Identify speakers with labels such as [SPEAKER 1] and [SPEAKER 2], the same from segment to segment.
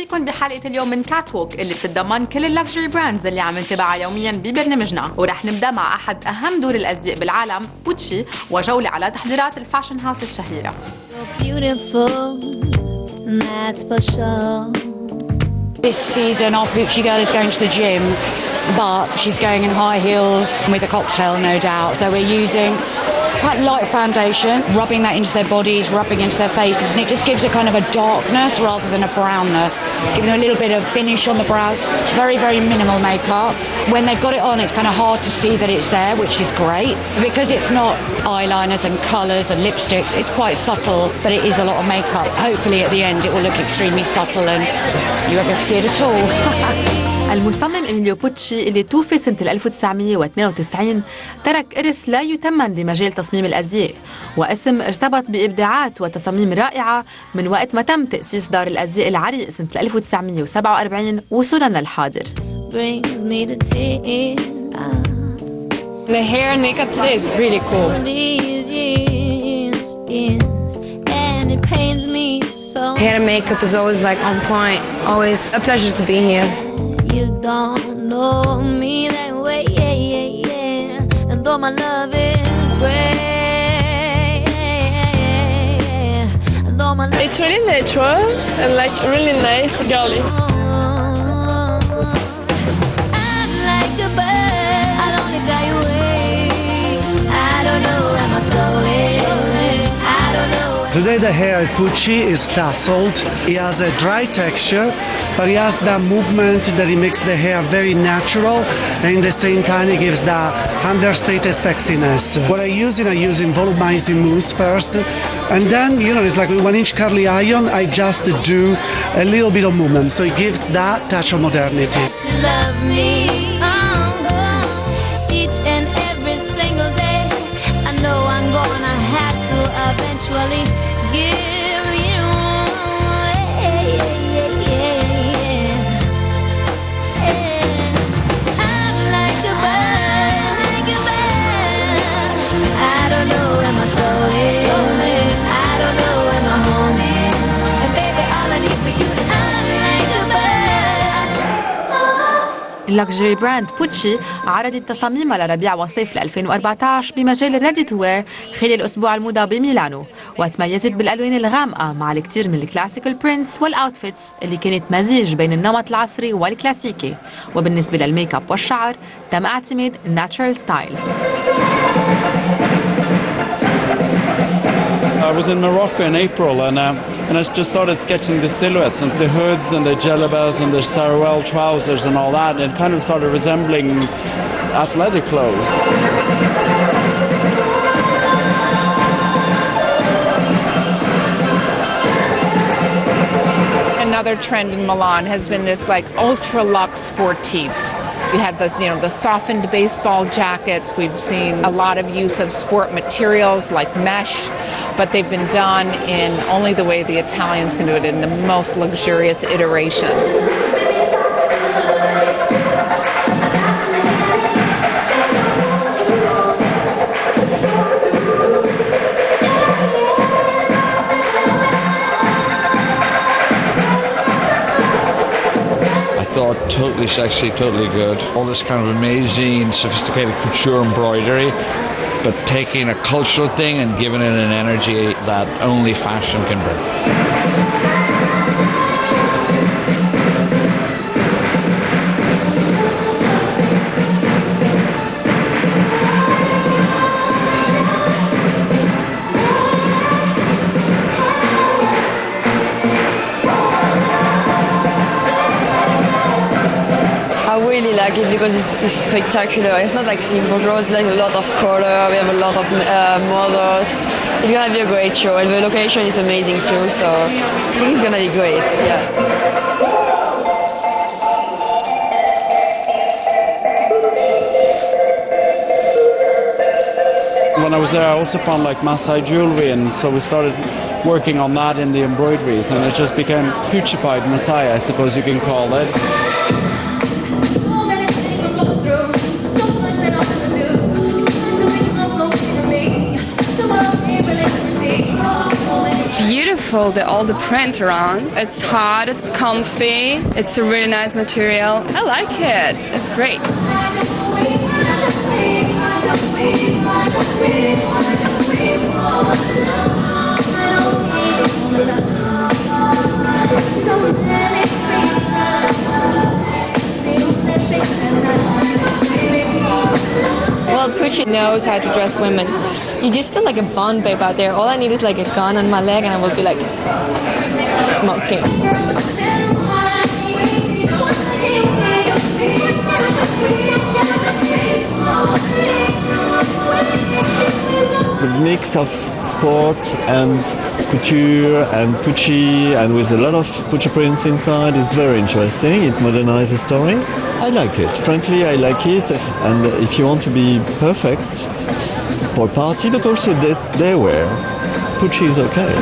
[SPEAKER 1] فيكم بحلقة اليوم من كات ووك اللي بتتضمن كل اللكجري براندز اللي عم نتابعها يوميا ببرنامجنا، ورح نبدأ مع أحد أهم دور الأزياء بالعالم بوتشي وجولة على تحضيرات الفاشن هاوس الشهيرة.
[SPEAKER 2] This season our Gucci girl is going to the gym, but she's going in high heels with a cocktail, no doubt. So we're using quite light foundation, rubbing that into their bodies, rubbing into their faces, and it just gives a kind of a darkness rather than a brownness, giving them a little bit of finish on the brows. Very, very minimal makeup. When they've got it on, it's kind of hard to see that it's there, which is great. Because it's not eyeliners and colours and lipsticks, it's quite subtle, but it is a lot of makeup. Hopefully at the end it will look extremely subtle and you won't be able to see it at all.
[SPEAKER 1] المصمم إميليو بوتشي اللي توفي سنة 1992 ترك إرث لا يتمن بمجال تصميم الأزياء، واسم ارتبط بإبداعات وتصاميم رائعة من وقت ما تم تأسيس دار الأزياء العريق سنة 1947 وصولا للحاضر.
[SPEAKER 3] The hair and makeup today is really cool. Hair and makeup is always like on point. Always a pleasure to be here.
[SPEAKER 4] You don't know me that way, yeah, yeah, yeah. And though my love is rare, and though my love
[SPEAKER 5] it's really natural and like really nice, girly.
[SPEAKER 4] I'm like a bird, I don't fly away. I don't know where my soul is. I don't know.
[SPEAKER 6] Today the hair at Pucci is tasseled. It has a dry texture, but it has that movement that it makes the hair very natural, and at the same time it gives that understated sexiness. What I'm using volumizing mousse first, and then, it's like with 1-inch curly iron, I just do a little bit of movement, so it gives that touch of modernity.
[SPEAKER 4] You love me, each and every single day. I know I'm gonna have to eventually give you. I'm like a bird, I don't know where my soul is. I don't know where my home is. And baby, all I need for you, I'm like a bird.
[SPEAKER 1] اللكجري براند بوتشي عرضت تصاميمها لربيع وصيف 2014 بمجال الريدي تو وير خلال أسبوع الموضة بميلانو، وتميزت بالألوان الغامقة مع الكثير من الكلاسيكال برينتس والأوتفيتس اللي كانت مزيج بين النمط العصري والكلاسيكي. وبالنسبة للميك اب والشعر تم اعتماد الناتشرال ستايل.
[SPEAKER 7] I was in Morocco in April and I just started sketching the silhouettes and the hoods and the jellabas and the sarouel trousers and all that, and it kind of started resembling athletic clothes.
[SPEAKER 8] Another trend in Milan has been this like ultra luxe sportif. We had this, the softened baseball jackets. We've seen a lot of use of sport materials like mesh, but they've been done in only the way the Italians can do it, in the most luxurious iteration.
[SPEAKER 9] Totally sexy, totally good. All this kind of amazing, sophisticated couture embroidery, but taking a cultural thing and giving it an energy that only fashion can bring.
[SPEAKER 3] I really like it because it's spectacular. It's not like simple clothes, like a lot of color, we have a lot of models. It's gonna be a great show, and the location is amazing too, so I think it's gonna be great, yeah.
[SPEAKER 7] When I was there, I also found like Maasai jewelry, and so we started working on that in the embroideries, and it just became Puccified Maasai, I suppose you can call it.
[SPEAKER 8] It's beautiful.
[SPEAKER 5] beautiful, all the print around. It's hot, it's comfy, it's a really nice material. I like it. It's great.
[SPEAKER 3] Well, Pucci knows how to dress women. You just feel like a Bond babe out there. All I need is like a gun on my leg and I will be like smoking.
[SPEAKER 10] The mix of sport and couture and Pucci, and with a lot of Pucci prints inside, is very interesting. It modernizes the story. I like it. Frankly, I like it. And if you want to be perfect for a party, but also day wear, Pucci is okay.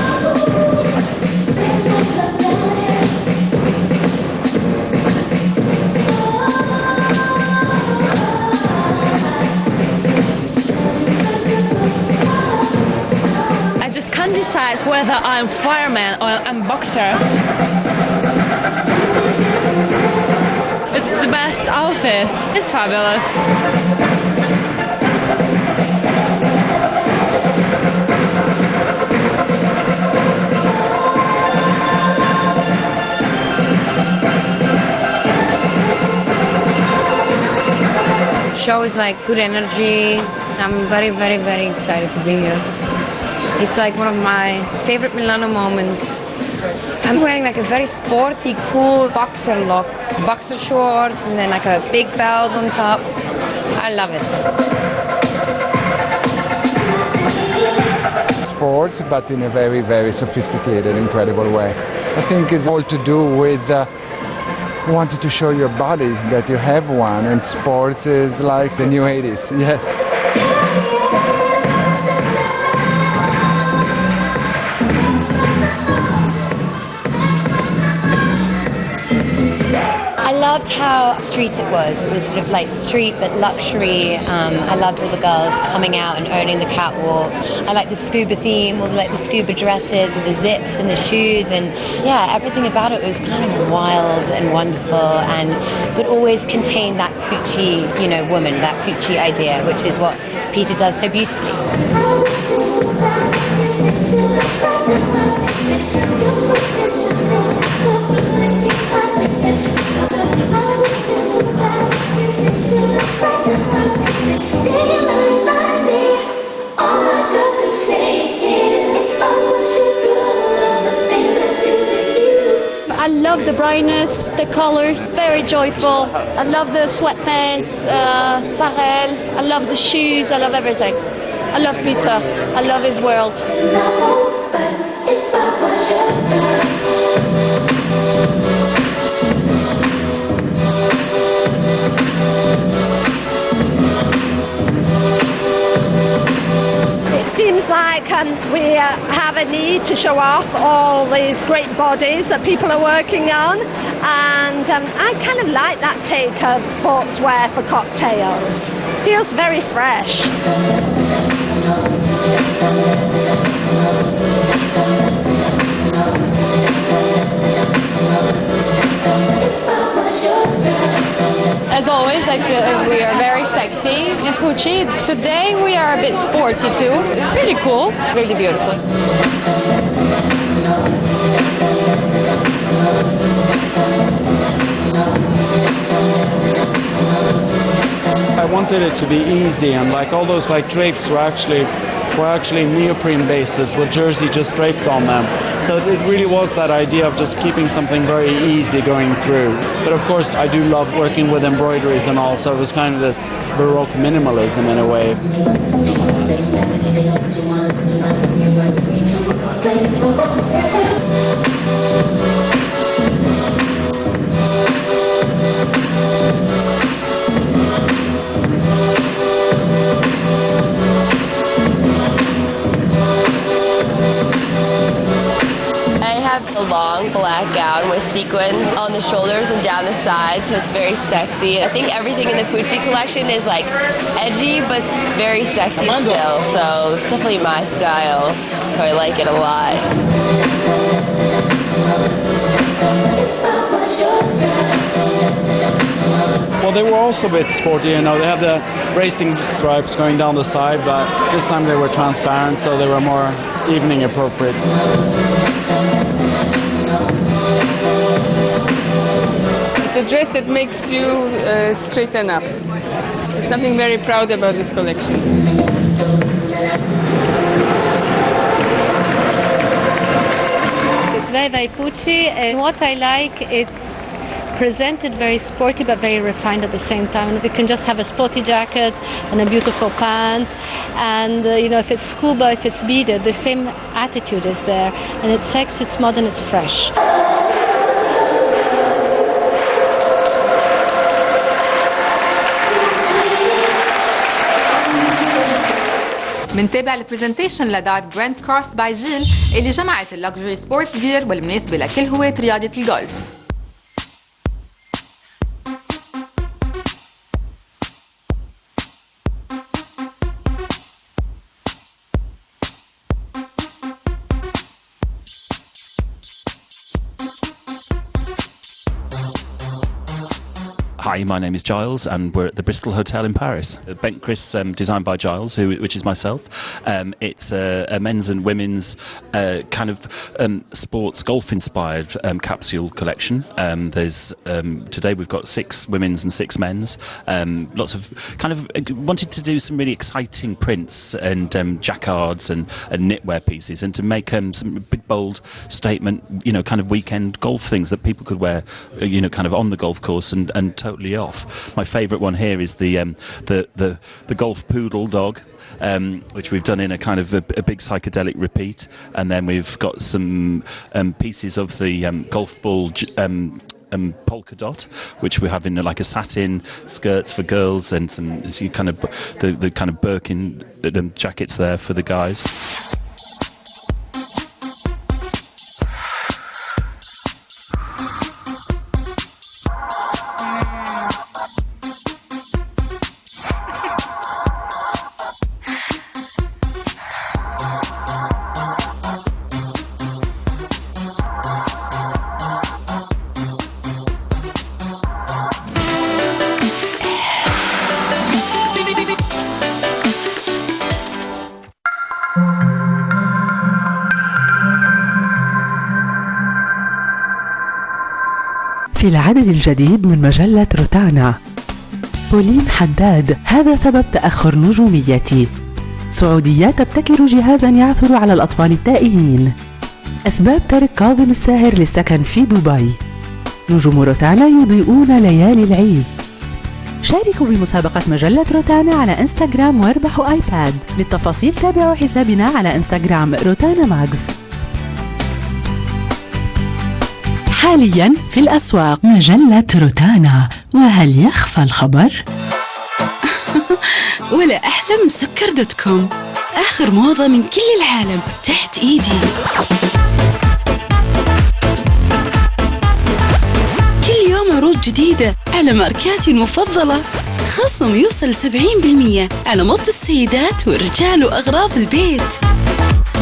[SPEAKER 3] Can't decide whether I'm fireman or I'm boxer. It's the best outfit. It's fabulous.
[SPEAKER 11] Show is like good energy. I'm very, very, very excited to be here. It's like one of my favorite Milano moments. I'm wearing like a very sporty, cool boxer look. Boxer shorts and then like a big belt on top. I love it.
[SPEAKER 12] Sports, but in a very, very sophisticated, incredible way. I think it's all to do with wanting to show your body that you have one, and sports is like the new 80s. Yeah.
[SPEAKER 11] I loved how street it was. It was sort of like street but luxury. I loved all the girls coming out and owning the catwalk. I like the scuba theme, all the scuba dresses with the zips and the shoes, and yeah, everything about it was kind of wild and wonderful, and but always contained that Pucci, woman, that Pucci idea, which is what Peter does so beautifully.
[SPEAKER 13] I love the brightness, the color, very joyful. I love the sweatpants, Sarel. I love the shoes, I love everything. I love Peter, I love his world.
[SPEAKER 14] It seems like we have a need to show off all these great bodies that people are working on, and I kind of like that take of sportswear for cocktails. Feels very fresh.
[SPEAKER 15] As always, I feel we are very sexy in Pucci. Today we are a bit sporty too. It's pretty cool, really beautiful.
[SPEAKER 7] I wanted it to be easy, and all those drapes were actually neoprene bases with jersey just draped on them. So it really was that idea of just keeping something very easy going through. But of course I do love working with embroideries and all, so it was kind of this Baroque minimalism in a way.
[SPEAKER 16] A long black gown with
[SPEAKER 3] sequins on the shoulders and down the sides, so it's very sexy. And I think everything in the Pucci collection is like edgy, but very sexy still. So it's definitely my style. So I like it a lot.
[SPEAKER 7] Well, they were also a bit sporty, you know. They had the racing stripes going down the side, but this time they were transparent, so they were more evening appropriate.
[SPEAKER 5] It's a dress that makes you straighten up. There's something very proud about this collection.
[SPEAKER 16] It's very Pucci, and what I like, it's presented very sporty but very refined at the same time. You can just have a sporty jacket and a beautiful pant, and if it's scuba, if it's beaded, the same attitude is there, and it's sexy, it's modern, it's fresh.
[SPEAKER 1] منتابع البرزنتيشن لدار برنت كراست باي جيل اللي جمعت اللكجري سبورت جير والمناسبة لكل هواة رياضة الجولف.
[SPEAKER 17] Hi, my name is Giles, and we're at the Bristol Hotel in Paris. Bent Chris, designed by Giles, which is myself. It's a men's and women's kind of sports golf-inspired capsule collection. There's today we've got 6 women's and 6 men's. Lots of kind of wanted to do some really exciting prints and jacquards and knitwear pieces, and to make some big bold statement, kind of weekend golf things that people could wear, kind of on the golf course and totally off. My favourite one here is the golf poodle dog, which we've done in a kind of a big psychedelic repeat, and then we've got some pieces of the golf ball polka dot, which we have in like a satin skirts for girls, and some kind of the kind of Birkin jackets there for the guys.
[SPEAKER 18] في العدد الجديد من مجلة روتانا، بولين حداد: هذا سبب تأخر نجوميتي. سعوديات تبتكر جهازا يعثر على الأطفال التائهين. أسباب ترك كاظم الساهر للسكن في دبي. نجوم روتانا يضيئون ليالي العيد. شاركوا بمسابقة مجلة روتانا على انستغرام واربحوا آيباد. للتفاصيل تابعوا حسابنا على انستغرام روتانا ماجز. حاليا في الأسواق مجلة روتانا، وهل يخفى الخبر؟
[SPEAKER 19] ولا أحلى من سكر.com، آخر موضة من كل العالم تحت إيدي. كل يوم عروض جديدة على ماركاتي المفضلة، خصم يوصل 70% على موضة السيدات والرجال وأغراض البيت.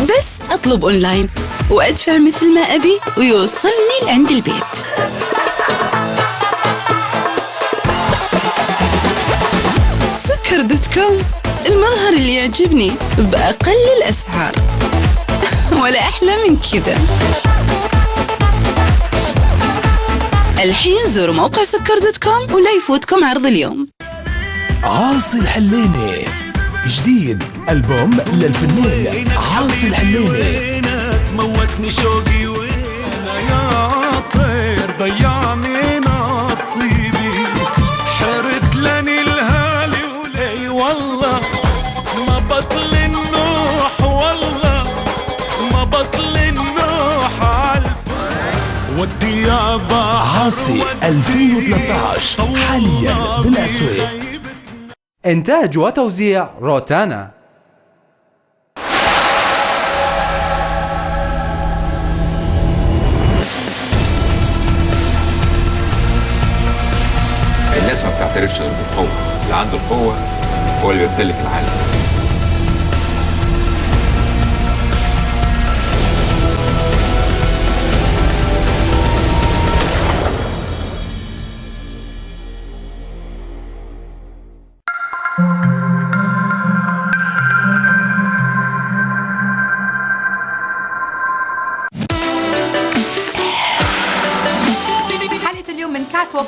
[SPEAKER 19] بس أطلب أونلاين وأدفع مثل ما أبي ويوصلني لعند البيت. سكر.com، المظهر اللي يعجبني بأقل الأسعار. ولا أحلى من كذا. الحين زوروا موقع سكر.com ولا يفوتكم عرض اليوم.
[SPEAKER 20] عاصي الحليني، جديد ألبوم للفنان عاصي الحليني.
[SPEAKER 21] موتني شوقي وانا يا طير ضيعني نصيبي، حرت لني الهالي ولي والله ما بطل النوح، والله ما بطل النوح عالف ودي يابا.
[SPEAKER 20] عاصي 2013 حاليا بالأسواق.
[SPEAKER 22] إنتاج وتوزيع روتانا.
[SPEAKER 2] الناس ما بتعترفش غير بالقوة، اللي عنده القوة هو اللي بيمتلك العالم.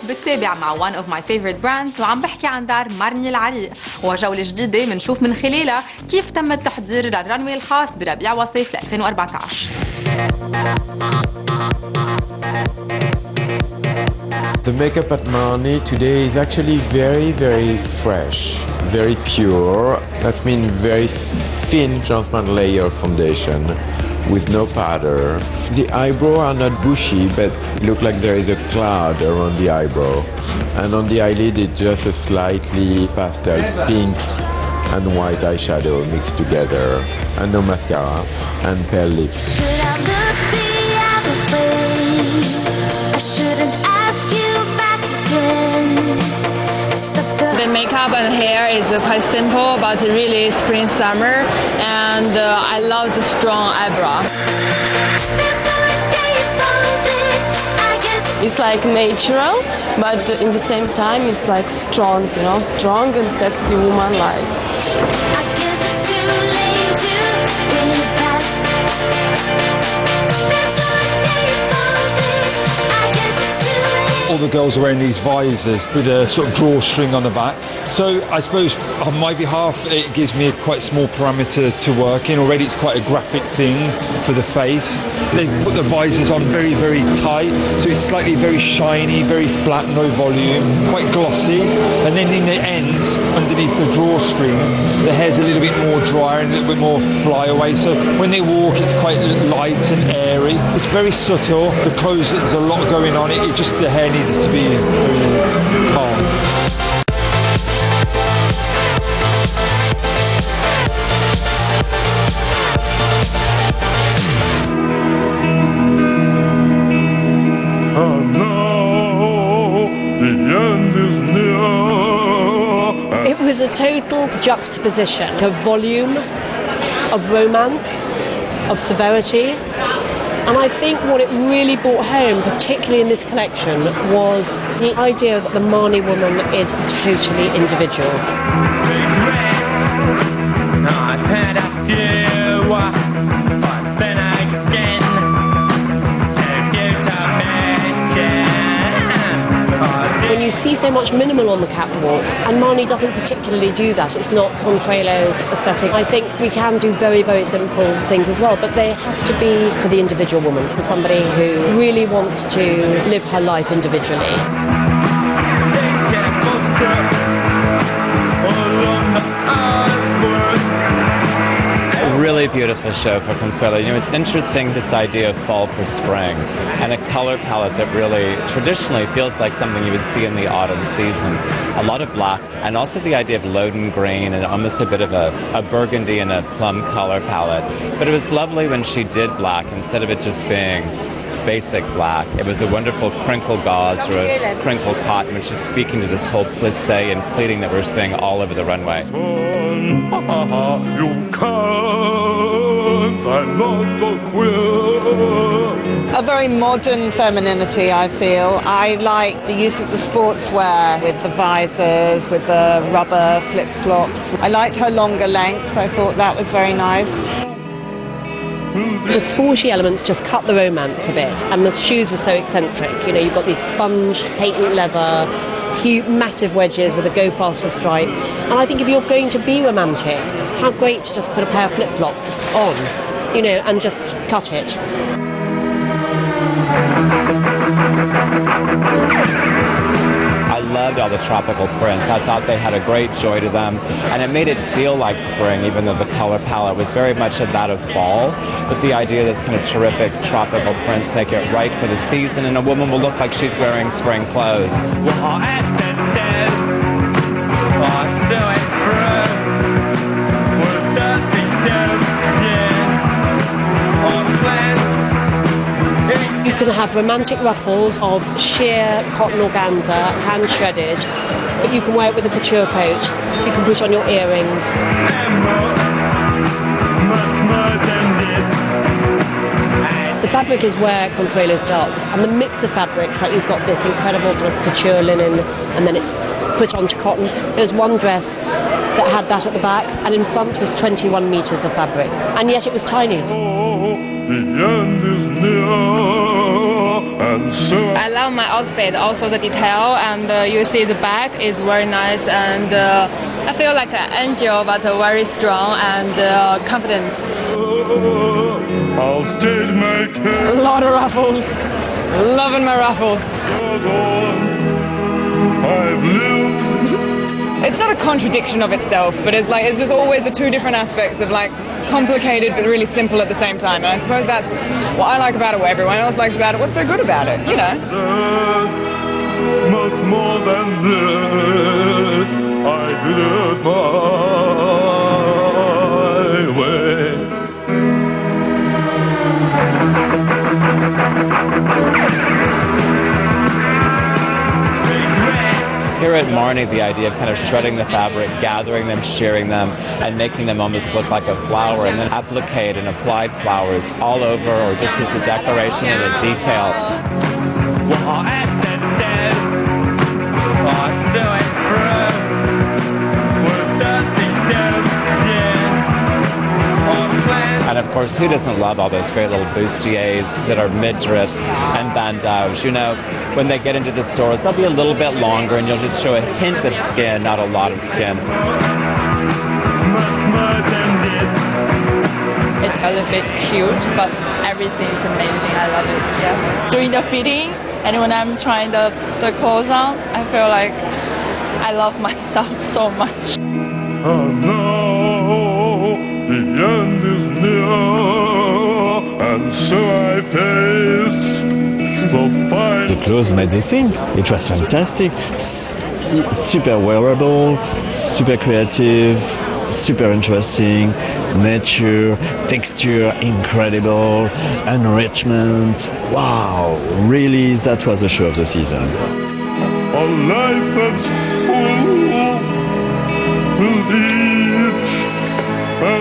[SPEAKER 1] بتتابع مع one of my favorite brands وعم بحكي عن دار مرني العريق، وجولة جديدة منشوف من خلالها كيف تم التحضير للرنوي الخاص بربيع وصيف 2014.
[SPEAKER 6] The makeup at Marni today is actually very fresh, very pure. That means very thin transparent layer of foundation with no powder. The eyebrows are not bushy, but look like there is a cloud around the eyebrow. And on the eyelid, it's just a slightly pastel pink and white eyeshadow mixed together. And no mascara and pale lips.
[SPEAKER 4] Should I look the other way? I shouldn't ask you back again.
[SPEAKER 5] The makeup and hair is quite simple, but really spring summer, and I love the strong eyebrow. It's like natural, but in the same time it's like strong, you know, strong and sexy woman like.
[SPEAKER 4] I guess it's too late to bring it back. There's no escape from this. I guess it's too late.
[SPEAKER 23] All the girls are wearing these visors with a sort of drawstring on the back. So I suppose on my behalf it gives me a quite small parameter to work in. Already it's quite a graphic thing for the face. They put the visors on very tight, so it's slightly very shiny, very flat, no volume, quite glossy. And then in the ends, underneath the drawstring, the hair's a little bit more dry and a little bit more flyaway. So when they walk, it's quite light and airy. It's very subtle. The clothes, there's a lot going on. It just, the hair needed to be calm.
[SPEAKER 24] It was a total juxtaposition of volume, of romance, of severity. And I think what it really brought home, particularly in this collection, was the idea that the Marni woman is totally individual.
[SPEAKER 21] I've had a few, but then again,
[SPEAKER 24] when you see so much minimal on the catwalk, and Marni doesn't particularly do that, it's not Consuelo's aesthetic. I think we can do very simple things as well, but they have to be for the individual woman, for somebody who really wants to live her life individually.
[SPEAKER 25] Really beautiful show for Consuelo. You know, it's interesting, this idea of fall for spring and a color palette that really traditionally feels like something you would see in the autumn season. A lot of black, and also the idea of Loden green and almost a bit of a burgundy and a plum color palette. But it was lovely when she did black, instead of it just being basic black. It was a wonderful crinkle gauze or a crinkle cotton, which is speaking to this whole plissé and pleating that we're seeing all over the runway.
[SPEAKER 21] You can't, I'm not the queen.
[SPEAKER 26] A very modern femininity, I feel. I like the use of the sportswear with the visors, with the rubber flip-flops. I liked her longer length. I thought that was very nice.
[SPEAKER 24] The sporty elements just cut the romance a bit, and the shoes were so eccentric. You know, you've got these sponged patent leather, huge, massive wedges with a go faster stripe. And I think if you're going to be romantic, how great to just put a pair of flip-flops on, you know, and just cut it.
[SPEAKER 25] I loved all the tropical prints. I thought they had a great joy to them, and it made it feel like spring, even though the color palette was very much of that of fall. But the idea of this kind of terrific tropical prints make it right for the season, and a woman will look like she's wearing spring clothes.
[SPEAKER 24] You can have romantic ruffles of sheer cotton organza, hand shredded, but you can wear it with a couture coat. You can put on your earrings. The fabric is where Consuelo starts, and the mix of fabrics, like you've got this incredible kind of couture linen, and then it's put onto cotton. There's one dress that had that at the back, and in front was 21 metres of fabric, and yet it was tiny.
[SPEAKER 5] I love my outfit, also the detail, and you see the back is very nice, and I feel like an angel, but very strong and confident.
[SPEAKER 8] A lot of ruffles. Loving my ruffles. It's not a contradiction of itself, but it's just always the two different aspects of like complicated but really simple at the same time. And I suppose that's what I like about it, what everyone else likes about it. What's so good about it, you know?
[SPEAKER 21] Much more than this, I did it my way.
[SPEAKER 25] Here at Marnie, the idea of kind of shredding the fabric, gathering them, shearing them, and making them almost look like a flower, and then applique and applied flowers all over, or just as a decoration and a detail. And of course, who doesn't love all those great little bustiers that are midriffs and bandages? You know, when they get into the stores, they'll be a little bit longer and you'll just show a hint of skin, not a lot of skin.
[SPEAKER 5] It's a little bit cute, but everything is amazing. I love it. Yeah. During the fitting, and when I'm trying the clothes on, I feel like I love myself so much.
[SPEAKER 21] The end is near, and so I face the fight.
[SPEAKER 9] The clothes made the thing. It was fantastic, super wearable, super creative, super interesting, nature, texture, incredible, enrichment. Wow, really, that was the show of the season.
[SPEAKER 21] A life that's full will each.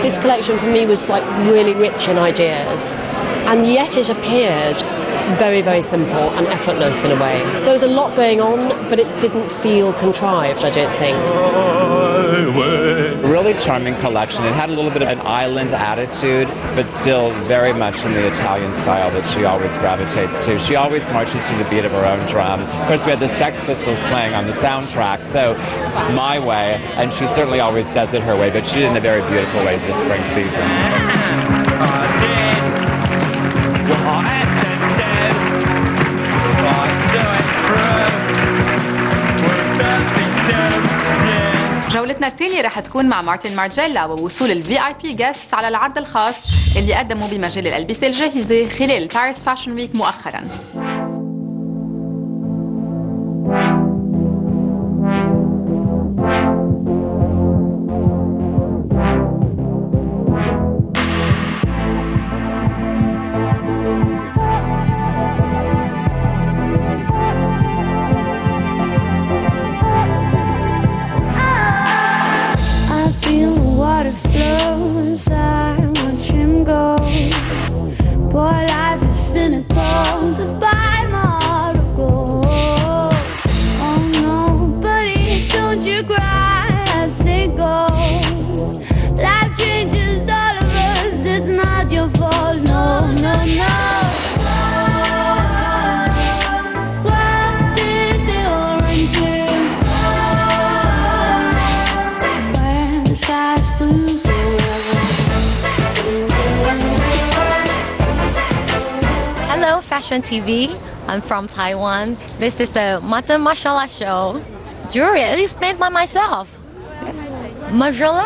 [SPEAKER 24] This collection for me was like really rich in ideas, and yet it appeared very, very simple and effortless in a way. There was a lot going on, but it didn't feel contrived, I don't think.
[SPEAKER 25] Really charming collection. It had a little bit of an island attitude, but still very much in the Italian style that she always gravitates to. She always marches to the beat of her own drum. Of course, we had the Sex Pistols playing on the soundtrack, so my way, and she certainly always does it her way, but she did it in a very beautiful way this spring season.
[SPEAKER 1] جولتنا الثانية رح تكون مع مارتن مارجيلا ووصول ال VIP guests على العرض الخاص اللي قدموا بمجال الألبسة الجاهزة خلال باريس فاشن ويك مؤخراً.
[SPEAKER 10] Fashion TV. I'm from Taiwan. This is the Martin Margiela show. Jewelry is made by myself. Margiela,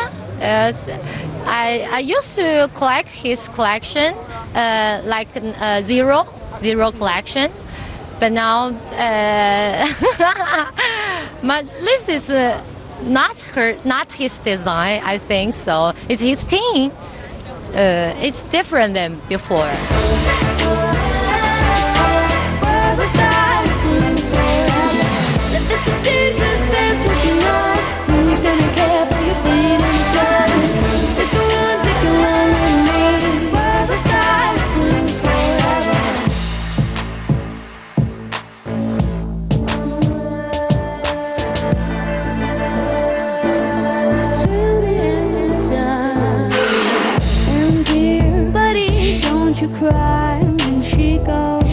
[SPEAKER 10] I used to collect his collection, like zero collection, but now this is not his design. I think so. It's his team. It's different than before.
[SPEAKER 4] it's a dangerous business, you know. Who's gonna care for your feet in the sun? Take a run with me, where the sky's blue forever. To the end of time. And dear buddy, don't you cry when she goes,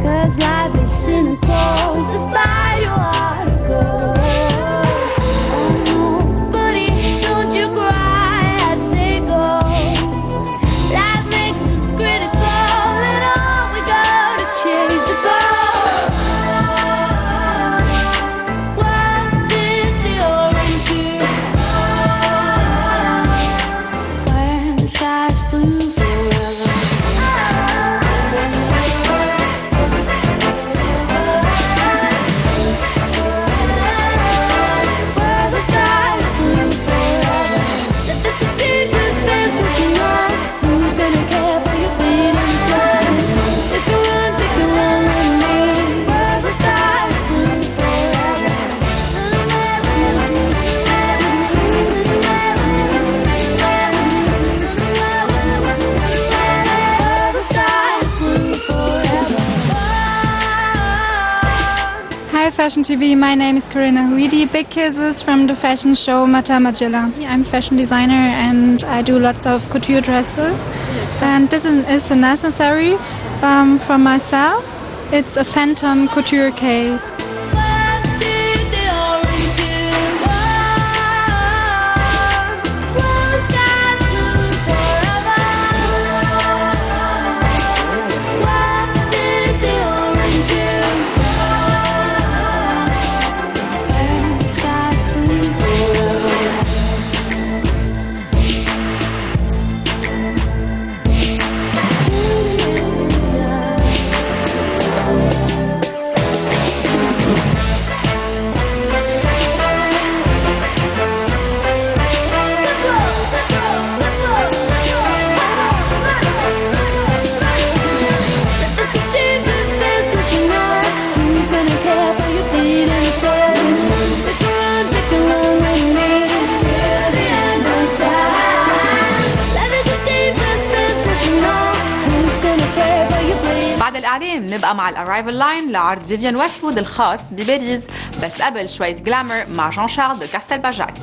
[SPEAKER 4] 'cause life is cynical despite your heart of gold. Oh no, buddy, don't you cry as they go. Life makes us critical and all we gotta chase the goal. What did the orange do when the sky's blue forever? Where the sky's blue forever. If it's a dangerous business, you know. Who's gonna care for your feet in the sun? Take a run with me, where the sky's blue forever. Where the sky's blue forever.
[SPEAKER 3] Hi Fashion TV, my name is Karina Huidi. Big kisses from the fashion show Mata Magilla. I'm a fashion designer and I do lots of couture dresses. And this is a necessary from myself. It's a phantom couture cape.
[SPEAKER 1] بعد الإعلان نبقى مع الأرايفل لاين لعرض فيفيان ويستوود الخاص بباريس، بس قبل شوية جلامر مع جان شارل دو كاستلباجاك.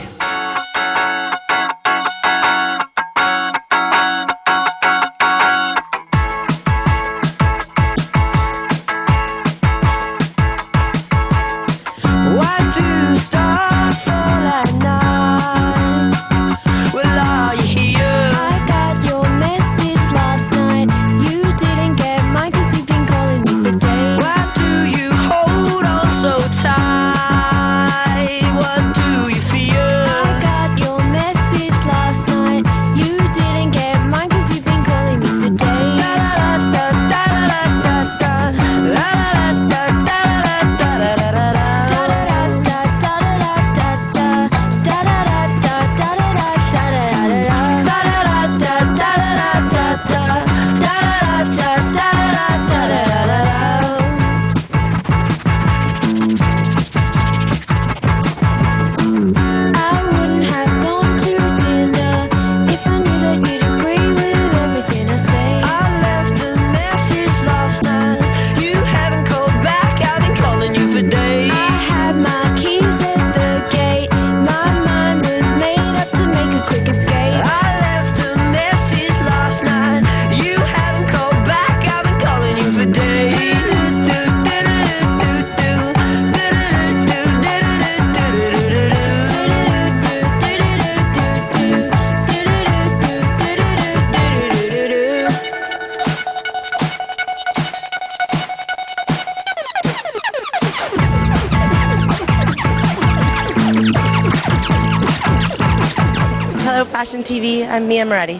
[SPEAKER 11] Fashion TV, I'm Mia Moretti.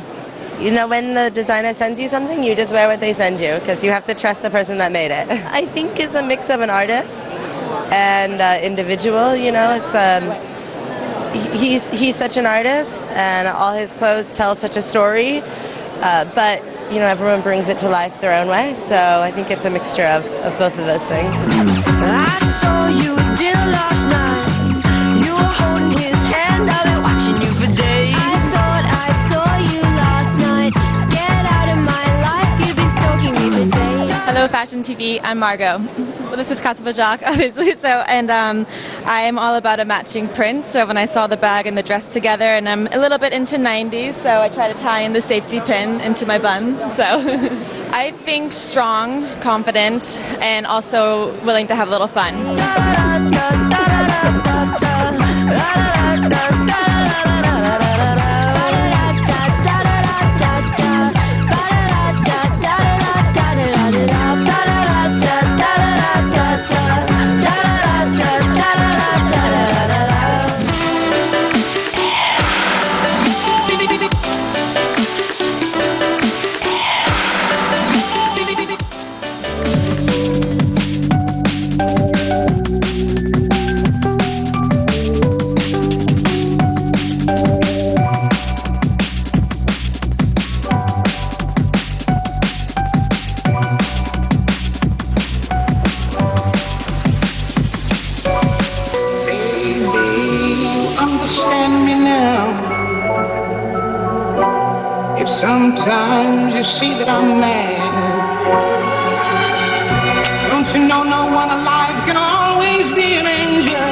[SPEAKER 11] You know, when the designer sends you something, you just wear what they send you because you have to trust the person that made it. I think it's a mix of an artist and individual. You know, it's he's such an artist, and all his clothes tell such a story. But you know, everyone brings it to life their own way. So I think it's a mixture of both of those things.
[SPEAKER 4] I saw you at dinner last night. You were holding his hand, I've been watching you for days. I thought I saw you last night. Get out of my life, you've been stalking me for days.
[SPEAKER 7] Hello Fashion TV, I'm Margot. Well, this is Kasabajak, obviously. I'm all about a matching print. So when I saw the bag and the dress together, and I'm a little bit into 90s, so I try to tie in the safety pin into my bun. So I think strong, confident, and also willing to have a little fun.
[SPEAKER 12] Sometimes you see that I'm mad. Don't you know no one alive can always be an angel?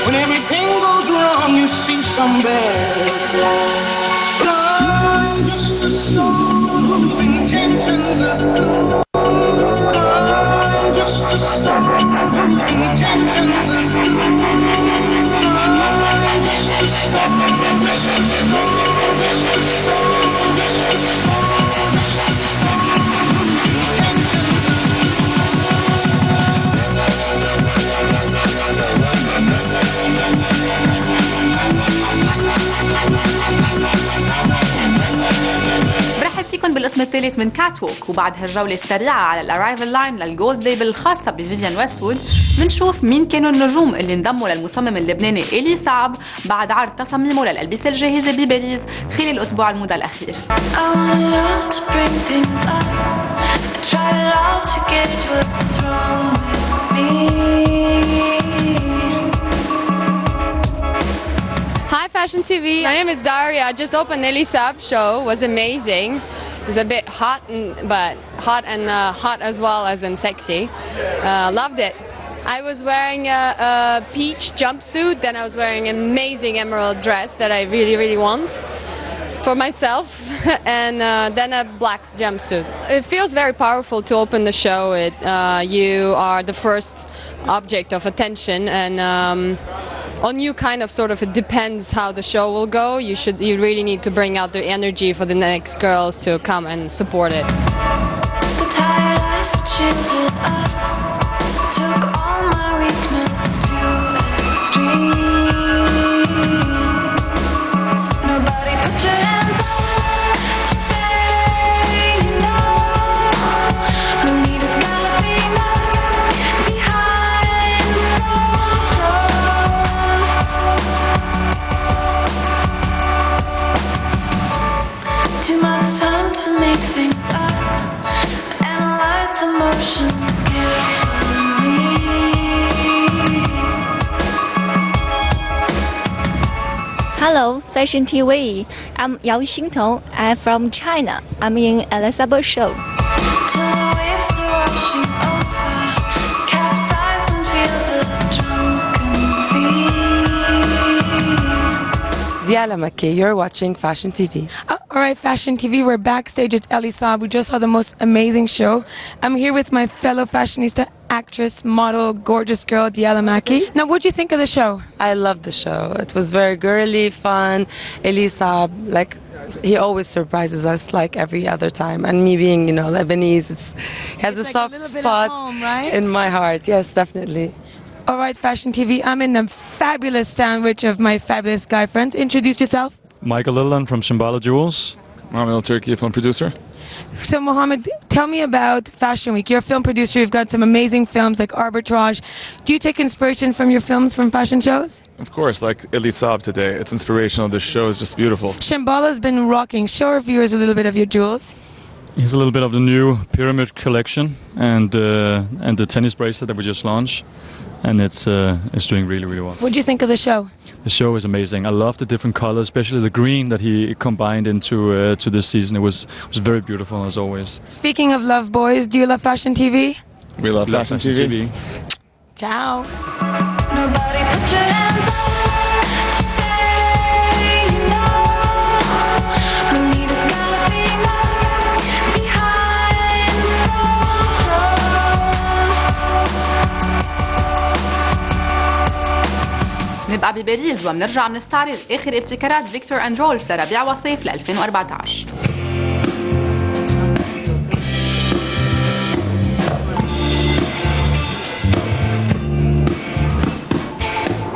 [SPEAKER 12] When everything goes wrong, you see some bad. I'm just a soul whose intentions are good. I'm just a soul whose intentions are good. I'm just a soul.
[SPEAKER 1] برحب فيكم بالقسم الثالث من كات ووك، وبعد هالجولة السريعة على الأرايفل لاين للجولد ليبل الخاصة بفيفيان ويستوود، بنشوف مين كانوا النجوم اللي انضموا للمصمم اللبناني إلي صعب بعد عرض تصاميمه للألبسة الجاهزة بباريس خلال الأسبوع الموضة الأخير.
[SPEAKER 13] Hi Fashion TV, my name is Daria. I just opened Eli Saab show. It was amazing. It was a bit hot as well as in sexy. Loved it. I was wearing a peach jumpsuit, then I was wearing an amazing emerald dress that I really want for myself, and then a black jumpsuit. It feels very powerful to open the show. You are the first object of attention, and on you kind of sort of it depends how the show will go. You really need to bring out the energy for the next girls to come and support it.
[SPEAKER 4] The tired eyes that shielded us took all my weakness to extremes. Nobody put your hands up to say no. The leader's gotta be known behind so close. Too much time to make things up, analyze the motions carefully.
[SPEAKER 14] Hello, Fashion TV. I'm Yao Xingtong. I'm from China. I'm in Elizabeth show.
[SPEAKER 4] Till the waves are washing over, capsize and feel the drunken sea.
[SPEAKER 15] Diala Maki, you're watching Fashion TV.
[SPEAKER 16] All right, Fashion TV, we're backstage at Eli Saab. We just saw the most amazing show. I'm here with my fellow fashionista, actress, model, gorgeous girl, Diala Maki. Now, what do you think of the show?
[SPEAKER 15] I loved the show. It was very girly, fun. Eli Saab, like, he always surprises us like every other time. And me being, Lebanese, he has a
[SPEAKER 16] like
[SPEAKER 15] soft
[SPEAKER 16] a little bit
[SPEAKER 15] spot
[SPEAKER 16] at home, right?
[SPEAKER 15] in my heart. Yes, definitely.
[SPEAKER 16] All right, Fashion TV, I'm in a fabulous sandwich of my fabulous guy friends. Introduce yourself.
[SPEAKER 27] Michael Littleland from Shambhala Jewels.
[SPEAKER 28] Mohamed Al Turki, film producer.
[SPEAKER 16] So, Mohammed, tell me about Fashion Week. You're a film producer. You've got some amazing films like Arbitrage. Do you take inspiration from your films from fashion shows?
[SPEAKER 28] Of course, like Elite Saab today. It's inspirational. This show is just beautiful.
[SPEAKER 16] Shambhala's been rocking. Show our viewers a little bit of your jewels.
[SPEAKER 27] Here's a little bit of the new pyramid collection and the tennis bracelet that we just launched, and it's doing really, really well.
[SPEAKER 16] What do you think of the show?
[SPEAKER 27] The show is amazing. I love the different colors, especially the green that he combined into to this season. It was very beautiful as always.
[SPEAKER 16] Speaking of love boys, do you love fashion TV?
[SPEAKER 28] We love fashion TV.
[SPEAKER 16] Ciao.
[SPEAKER 4] Nobody put your hands up to say no. The need is gotta be more behind closed.
[SPEAKER 1] نبقى بباريس وبنرجع بنستعرض آخر ابتكارات فيكتور أند رولف لربيع وصيف ل 2014.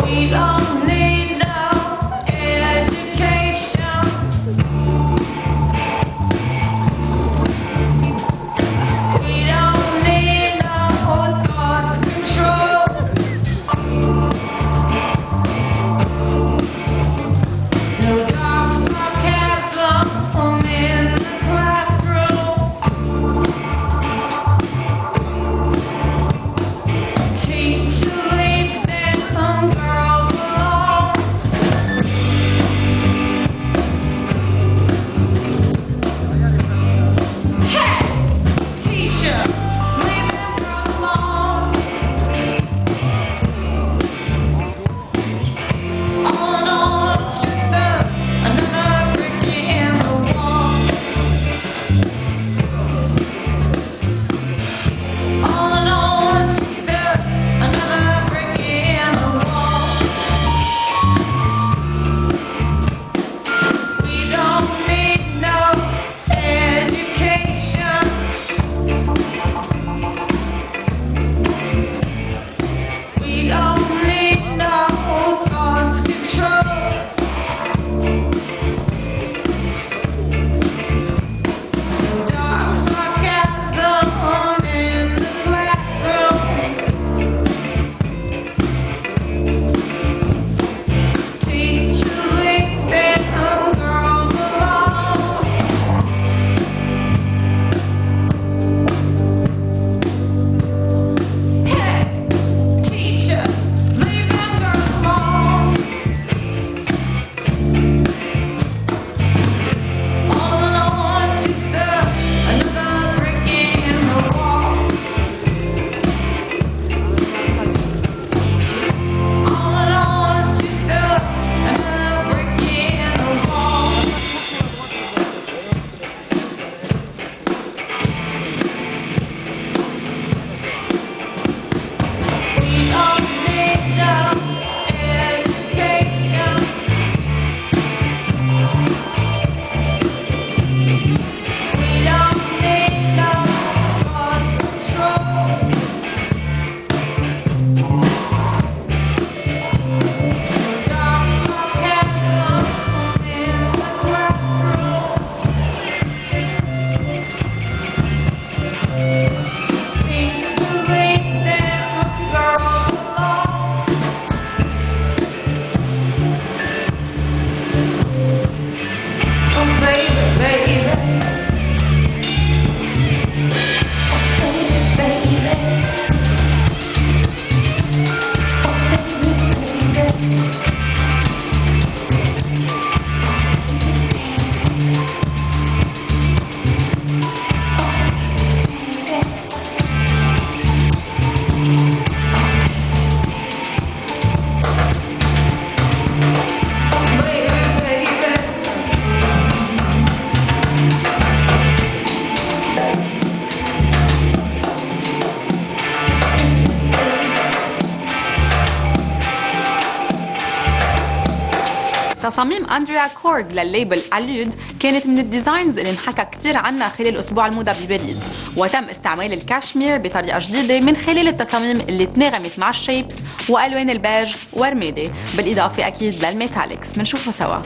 [SPEAKER 4] We don't need no education. We don't need no thoughts control. No dark sarcasm in the classroom. Teachers leave them girls alone. Hey, teacher, leave them girls alone. All in all, it's just another brick in the wall. All in all, it's just another brick in the wall. We don't need no education. We don't need no thoughts control. No dark sarcasm in the classroom. Teachers leave them girls alone. Hey, teacher, leave them girls alone. All in all, it's just another brick in the wall. All in all, it's just another brick in the wall. We don't need no education. We don't need no thoughts control. Dark sarcasm in the classroom. Teachers leave them girls alone. Oh baby, baby. Oh baby, baby.
[SPEAKER 1] تصاميم أندريا كورغ للليبل أليود كانت من الديزاينز اللي انحكى كتير عنها خلال أسبوع الموضة بباريس، وتم استعمال الكاشمير بطريقة جديدة من خلال التصاميم اللي تناغمت مع الشيبس وألوان البيج ورمادي، بالإضافة أكيد للميتاليكس. منشوفه سوا.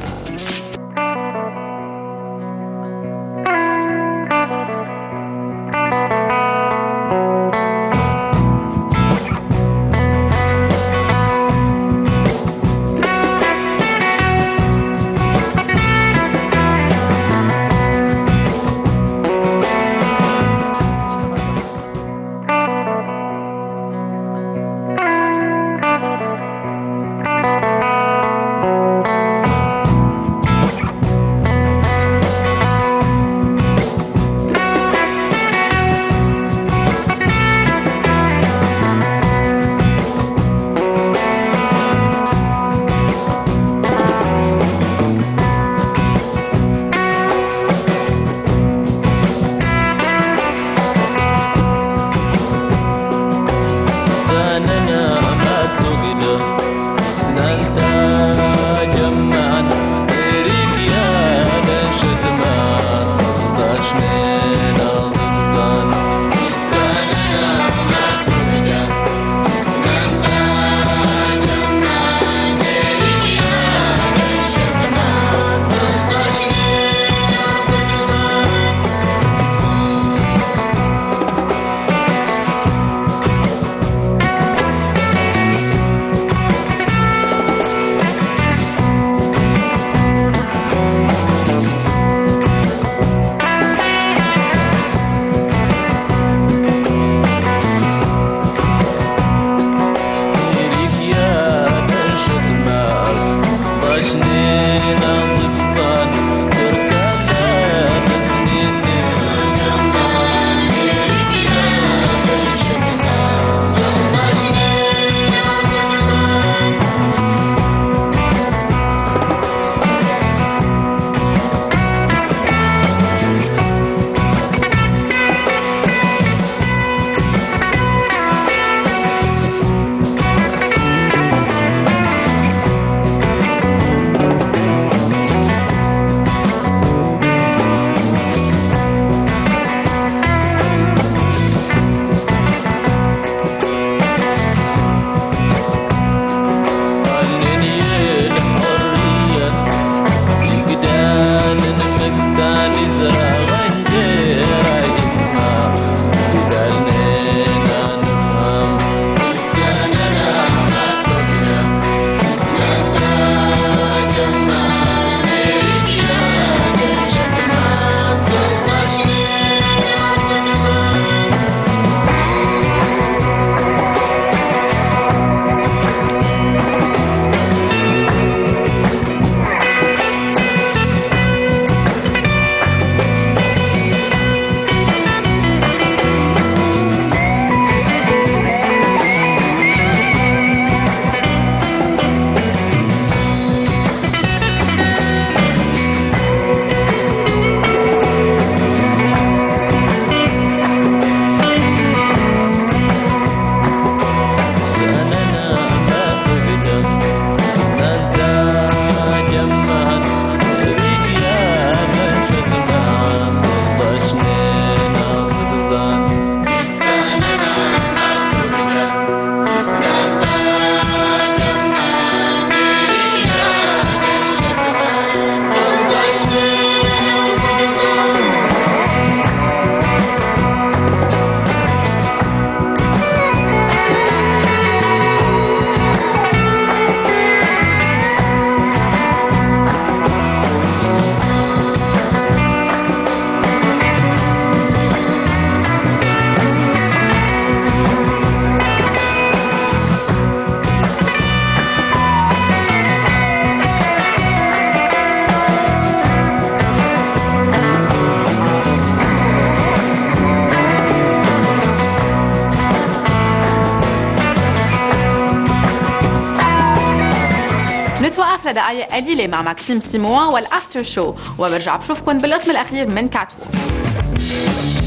[SPEAKER 1] 10 دقائق قليلة مع ماكسيم سيموا والأفتر شو، وبرجع بشوفكن بالقسم الأخير من كاتوو.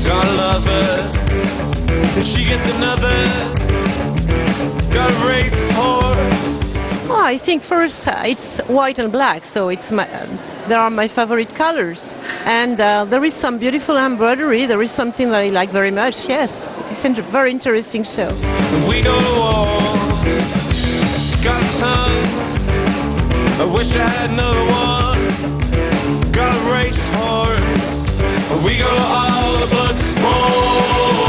[SPEAKER 21] Gotta love her, and she gets another. Got a racehorse.
[SPEAKER 2] Oh, I think first it's white and black, so it's there are my favorite colors, and there is some beautiful embroidery. There is something that I like very much. Yes, it's a very interesting show.
[SPEAKER 21] We go to war. Got a son. I wish I had another one. Got a racehorse. We go to all the blood sports.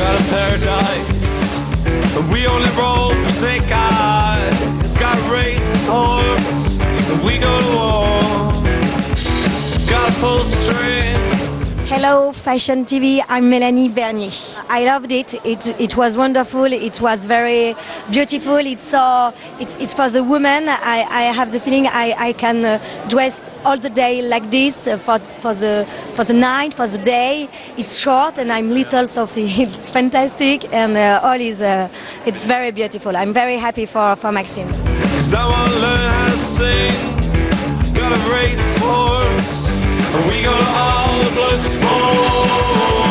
[SPEAKER 21] Got a paradise, and we only roll for snake eyes. Got a racehorse, and we go to war. Got a pull string.
[SPEAKER 6] Hello, Fashion TV. I'm Melanie Bernier. I loved it. It was wonderful. It was very beautiful. It's for the woman. I have the feeling I can dress all the day like this for the night, for the day. It's short and I'm little, so it's fantastic. And all is it's very beautiful. I'm very happy for Maxime.
[SPEAKER 21] 'Cause I want to learn how to sing. Got a racehorse. We go to all the blood sports.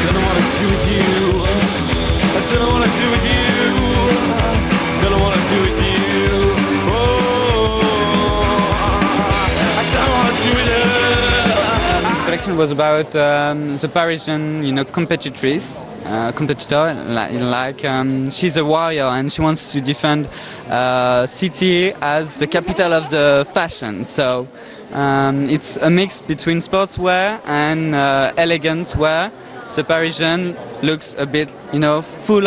[SPEAKER 21] Don't know what to do with you. I don't know what to do with you. Don't know what to do with you. Oh, I don't know what to do with her.
[SPEAKER 17] The collection was about the Parisian, competitor. She's a warrior and she wants to defend city as the capital of the fashion. So it's a mix between sportswear and elegant wear. The Parisian looks a bit, full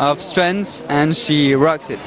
[SPEAKER 17] of strength, and she rocks it.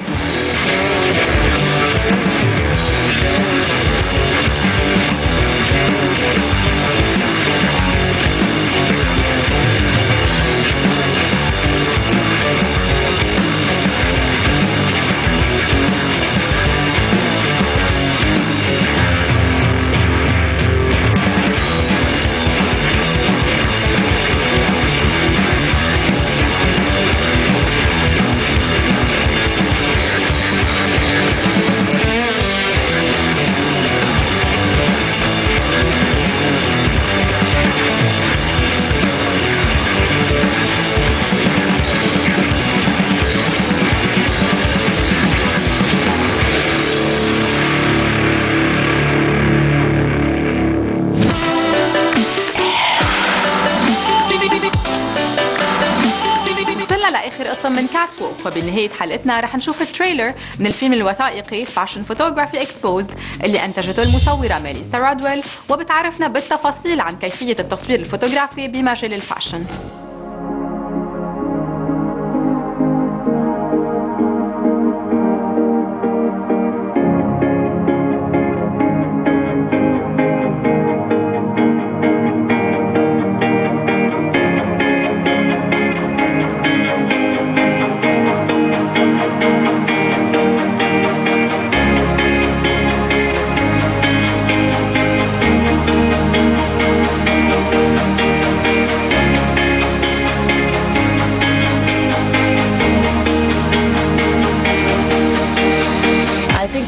[SPEAKER 1] لآخر قسم من كاتوو، وبنهاية حلقتنا رح نشوف التريلر من الفيلم الوثائقي فاشن فوتوغرافي اكسبوزد اللي أنتجته المصورة ميليسا رادويل، وبتعرفنا بالتفاصيل عن كيفية التصوير الفوتوغرافي بمجال الفاشن.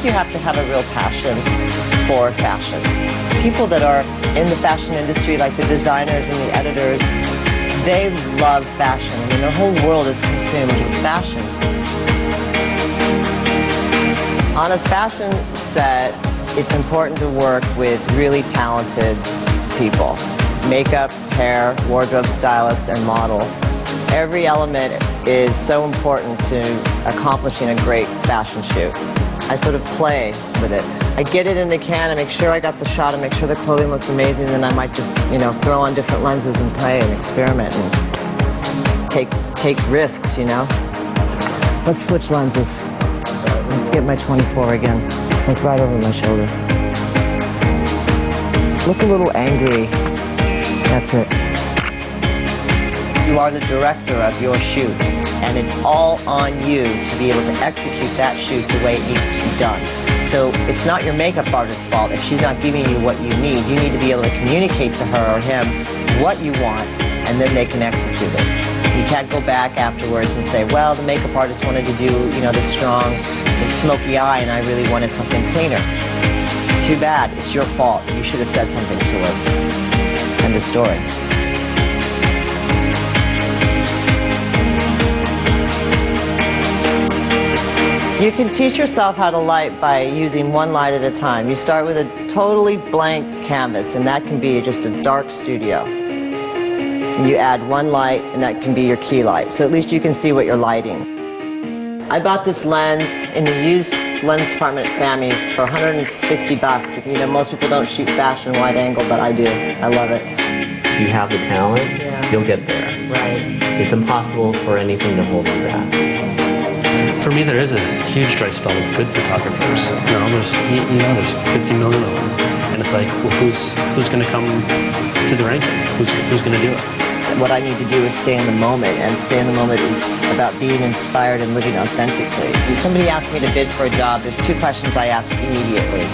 [SPEAKER 18] You have to have a real passion for fashion. People that are in the fashion industry, like the designers and the editors, they love fashion. I mean, their whole world is consumed with fashion. On a fashion set, it's important to work with really talented people. Makeup, hair, wardrobe stylist, and model. Every element is so important to accomplishing a great fashion shoot. I sort of play with it. I get it in the can and make sure I got the shot and make sure the clothing looks amazing, and then I might just, throw on different lenses and play and experiment and take risks, Let's switch lenses. Let's get my 24 again. Like right over my shoulder. Look a little angry. That's it. You are the director of your shoot, and it's all on you to be able to execute that shoot the way it needs to be done. So it's not your makeup artist's fault if she's not giving you what you need. You need to be able to communicate to her or him what you want, and then they can execute it. You can't go back afterwards and say, well, the makeup artist wanted to do, this strong, the smoky eye, and I really wanted something cleaner. Too bad. It's your fault. You should have said something to her. End of story. You can teach yourself how to light by using one light at a time. You start with a totally blank canvas, and that can be just a dark studio. And you add one light, and that can be your key light, so at least you can see what you're lighting. I bought this lens in the used lens department at Sammy's for 150 bucks. Most people don't shoot fashion wide angle, but I do. I love it.
[SPEAKER 5] If you have the talent, you'll get there.
[SPEAKER 18] Right.
[SPEAKER 5] It's impossible for anything to hold you back.
[SPEAKER 8] For me, there is a huge dry spell of good photographers. There's 50 million of them, and it's like, well, who's going to come to the ranking? Who's going to do it?
[SPEAKER 18] What I need to do is stay in the moment, and stay in the moment is about being inspired and living authentically. When somebody asks me to bid for a job, there's two questions I ask immediately.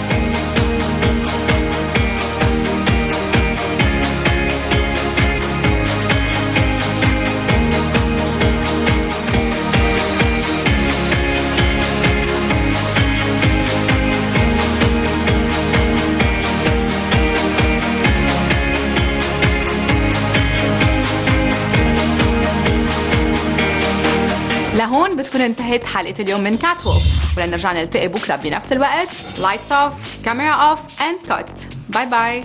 [SPEAKER 1] لهون بتكون انتهت حلقة اليوم من كات وولف، ولنرجع نلتقي بكرة بنفس الوقت. Lights off, camera off and cut. Bye bye.